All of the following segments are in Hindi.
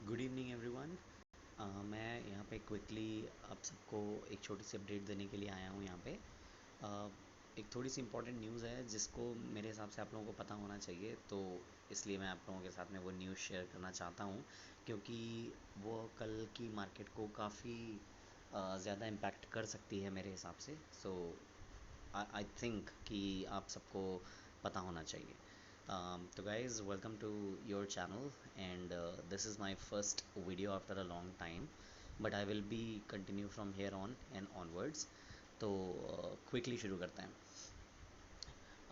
Good evening everyone. मैं यहाँ पे क्विकली आप सबको एक छोटी सी अपडेट देने के लिए आया हूँ यहाँ पे। अ, एक थोड़ी सी इम्पोर्टेंट न्यूज़ है जिसको मेरे हिसाब से आप लोगों को पता होना चाहिए, तो इसलिए मैं आप लोगों के साथ में वो न्यूज़ शेयर करना चाहता हूँ, क्योंकि वो कल की मार्केट को काफ़ी ज़्यादा इम्पैक्ट कर सकती है मेरे हिसाब से। सो आई थिंक कि आप सबको पता होना चाहिए। तो guys, welcome to your channel, and this is my first video after a long time, but I will be continue from here on and onwards. तो क्विकली शुरू करते हैं।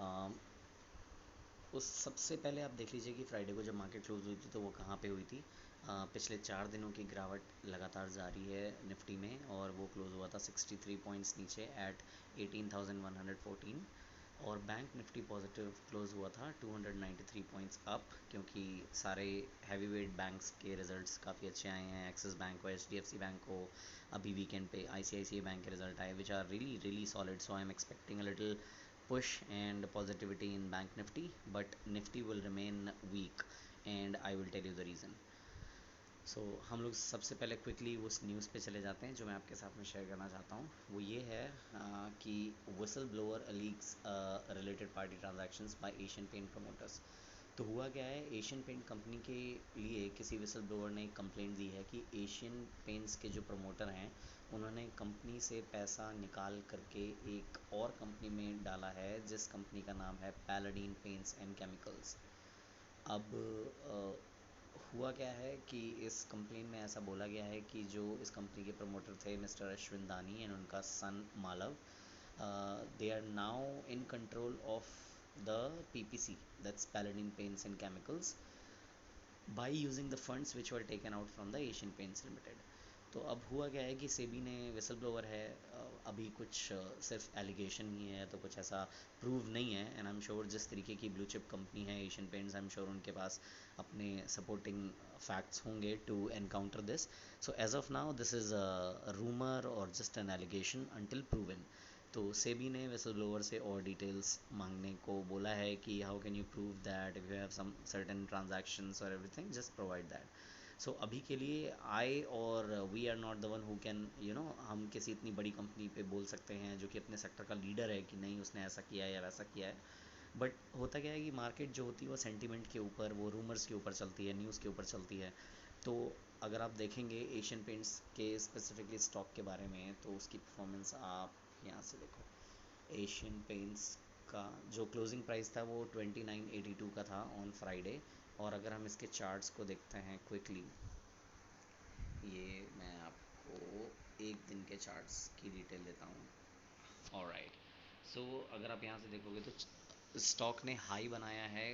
um, उस सबसे पहले आप देख लीजिए कि फ्राइडे को जब मार्केट क्लोज हुई थी तो वो कहाँ पे हुई थी। पिछले 4 दिनों की गिरावट लगातार जारी है निफ्टी में, और वो क्लोज हुआ था 63 पॉइंट्स नीचे एट 18,114। और बैंक निफ्टी पॉजिटिव क्लोज हुआ था 293 पॉइंट्स अप, क्योंकि सारे हैवी वेट बैंक्स के रिजल्ट्स काफ़ी अच्छे आए हैं। एक्सिस बैंक को, HDFC बैंक को, अभी वीकेंड पे ICICI बैंक के रिजल्ट आए which are really really solid. So I am expecting a little push and positivity in bank nifty, but nifty will remain weak, and I will tell you the reason. हम लोग सबसे पहले क्विकली उस न्यूज़ पे चले जाते हैं जो मैं आपके साथ में शेयर करना चाहता हूँ। वो ये है कि whistleblower leaks related party transactions by Asian paint promoters. तो हुआ क्या है, एशियन पेंट कंपनी के लिए किसी विसल ब्लोअर ने एक कंप्लेंट दी है कि एशियन पेंट्स के जो प्रमोटर हैं उन्होंने कंपनी से पैसा निकाल करके एक और कंपनी में डाला है, जिस कंपनी का नाम है पैलाडीन पेंट्स एंड केमिकल्स। अब हुआ क्या है कि इस कंप्लेन में ऐसा बोला गया है कि जो इस कंपनी के प्रमोटर थे मिस्टर अश्विन दानी एंड उनका सन Malav, they are now in control of the PPC, that's Paladin Paints and Chemicals, by using the funds which were taken out from the Asian Paints Limited. तो अब हुआ क्या है कि सेबी ने, विसल ब्लोअर है, अभी कुछ सिर्फ एलिगेशन ही है, तो कुछ ऐसा प्रूव नहीं है। एंड आई एम श्योर जिस तरीके की ब्लू चिप कंपनी है Asian paints, I am sure उनके पास अपने सपोर्टिंग फैक्ट्स होंगे to encounter this. So as of now this is a rumour और just an allegation until proven. तो सेबी ने विसल ब्लोअर से और डिटेल्स मांगने को बोला है कि how can you prove that, if you have some certain transactions और everything, just provide that. So अभी के लिए आई और we are not the one who can हम किसी इतनी बड़ी कंपनी पे बोल सकते हैं जो कि अपने सेक्टर का लीडर है कि नहीं उसने ऐसा किया है या वैसा किया है। बट होता क्या है कि मार्केट जो होती है वो सेंटीमेंट के ऊपर, वो रूमर्स के ऊपर चलती है, न्यूज़ के ऊपर चलती है। तो अगर आप देखेंगे एशियन पेंट्स के स्पेसिफिकली स्टॉक के बारे में, तो उसकी परफॉर्मेंस आप यहाँ से देखो। एशियन पेंट्स का जो क्लोजिंग प्राइस था वो 2982 का था ऑन फ्राइडे। और अगर हम इसके चार्ट्स को देखते हैं क्विकली, ये मैं आपको एक दिन के चार्ट्स की डिटेल देता हूँ। ऑलराइट, सो अगर आप यहाँ से देखोगे तो स्टॉक ने हाई बनाया है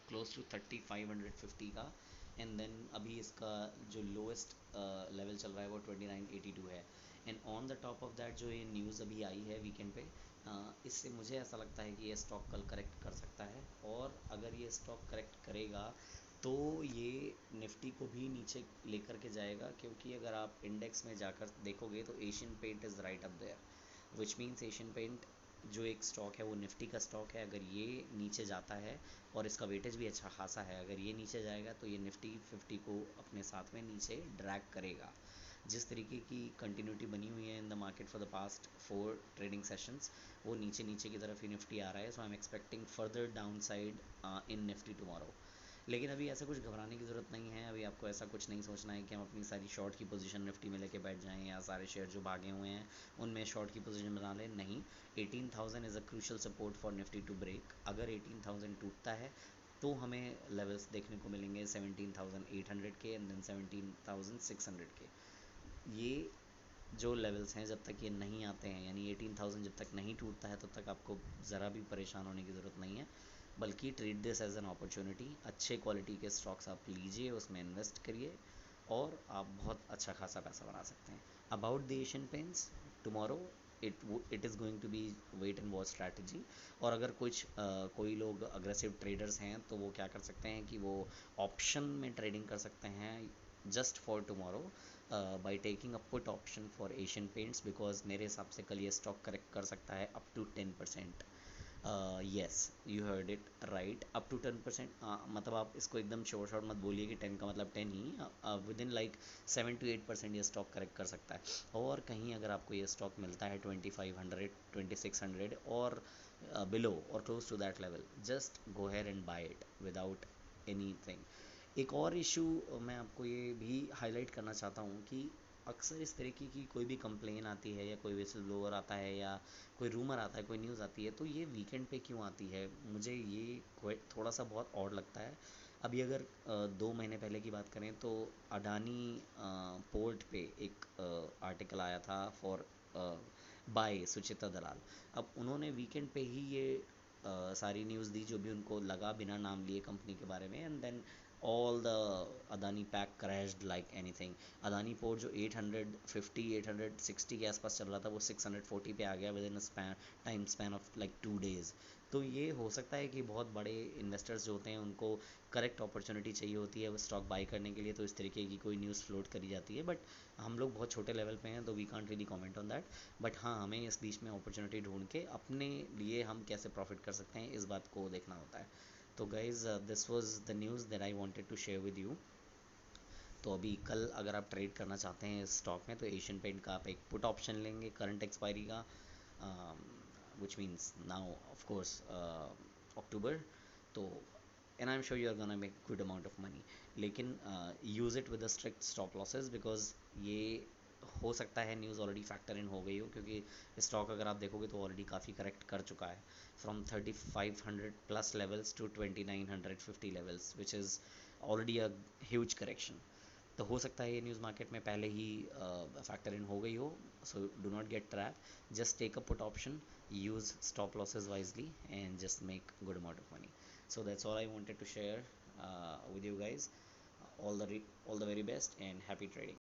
क्लोज टू 3550 का, एंड देन अभी इसका जो लोएस्ट लेवल चल रहा है वो 2982 है। And on the top of that जो ये न्यूज़ अभी आई है वीकेंड पे, इससे मुझे ऐसा लगता है कि ये स्टॉक कल करेक्ट कर सकता है। और अगर ये स्टॉक करेक्ट करेगा तो ये निफ्टी को भी नीचे लेकर के जाएगा, क्योंकि अगर आप इंडेक्स में जाकर देखोगे तो Asian paint is right up there, which means Asian paint जो एक स्टॉक है वो निफ्टी का स्टॉक है। अगर ये नीचे जाता है, और इसका वेटेज भी अच्छा खासा है, अगर ये नीचे जाएगा तो ये निफ्टी 50 को अपने साथ में नीचे ड्रैग करेगा। जिस तरीके की कंटिन्यूटी बनी हुई है in the market for the past 4 trading sessions, वो नीचे नीचे की तरफ ही निफ्टी आ रहा है। So I am expecting further downside in Nifty tomorrow. लेकिन अभी ऐसा कुछ घबराने की ज़रूरत नहीं है। अभी आपको ऐसा कुछ नहीं सोचना है कि हम अपनी सारी शॉर्ट की पोजीशन निफ्टी में लेके बैठ जाएं, या सारे शेयर जो भागे हुए हैं उनमें शॉर्ट की पोजीशन बना लें। नहीं, 18,000 is a crucial support for Nifty to break. अगर 18,000 टूटता है तो हमें लेवल्स देखने को मिलेंगे 17,800 के, एंड देन 17,600 के। ये जो लेवल्स हैं जब तक ये नहीं आते हैं, यानी 18,000 जब तक नहीं टूटता है तब तक आपको ज़रा भी परेशान होने की ज़रूरत नहीं है, बल्कि treat this as an opportunity. अच्छे क्वालिटी के स्टॉक्स आप लीजिए, उसमें इन्वेस्ट करिए, और आप बहुत अच्छा खासा पैसा बना सकते हैं। About the Asian paints tomorrow, it is going to be wait and watch strategy. और अगर कोई लोग अग्रेसिव ट्रेडर्स हैं तो वो क्या कर सकते हैं कि वो ऑप्शन में ट्रेडिंग कर सकते हैं just for tomorrow, by taking a put option for Asian paints, because मेरे हिसाब से कल ये स्टॉक करेक्ट कर सकता है up to 10%। Yes, you heard it right, up to 10%। मतलब आप इसको एकदम शॉर्ट शॉर्ट मत बोलिए कि 10 का मतलब 10 ही, विद इन लाइक 7 to 8% ये स्टॉक करेक्ट कर सकता है। और कहीं अगर आपको ये स्टॉक मिलता है 2500, 2600 और बिलो और close to that level, just go here and buy it without anything. एक और इशू मैं आपको ये भी हाईलाइट करना चाहता हूँ कि अक्सर इस तरीके की कोई भी कंप्लेन आती है या कोई विसल ब्लोअर आता है या कोई रूमर आता है, कोई न्यूज़ आती है, तो ये वीकेंड पे क्यों आती है, मुझे ये थोड़ा सा बहुत ऑड लगता है। अभी अगर 2 महीने पहले की बात करें तो अडानी पोर्ट पे एक आर्टिकल आया था फॉर बाय सुचिता दलाल। अब उन्होंने वीकेंड पे ही ये सारी न्यूज़ दी जो भी उनको लगा, बिना नाम लिए कंपनी के बारे में, and then all the Adani pack crashed like anything. Adani port जो 850 860 के आसपास चल रहा था, वो 640 पे आ गया with in time span of like 2 days। तो ये हो सकता है कि बहुत बड़े इन्वेस्टर्स जो होते हैं उनको करेक्ट अपॉर्चुनिटी चाहिए होती है वो स्टॉक बाई करने के लिए, तो इस तरीके की कोई न्यूज़ फ्लोट करी जाती है। बट हम लोग बहुत छोटे लेवल पे हैं तो we can't really comment on that. But हाँ, हमें इस बीच में अपॉर्चुनिटी ढूंढ के अपने लिए हम कैसे प्रॉफिट कर सकते हैं, इस बात को देखना होता है। तो guys, this was the news that I wanted to share with you. तो अभी कल अगर आप ट्रेड करना चाहते हैं इस स्टॉक में, तो एशियन पेंट का आप एक पुट ऑप्शन लेंगे करंट एक्सपायरी का, which means now of course October. तो and I am sure you are gonna make good amount of money, लेकिन use it with strict stop losses, because ये हो सकता है न्यूज़ ऑलरेडी फैक्टर इन हो गई हो, क्योंकि स्टॉक अगर आप देखोगे तो ऑलरेडी काफ़ी करेक्ट कर चुका है from 3500 plus levels to 2950 levels, which is already a huge correction. तो हो सकता है ये न्यूज़ मार्केट में पहले ही फैक्टर इन हो गई हो। So do not get trap, just take a put option, use stop losses wisely, and just make good amount of money. So that's all I wanted to share with you guys. All the very best and happy trading.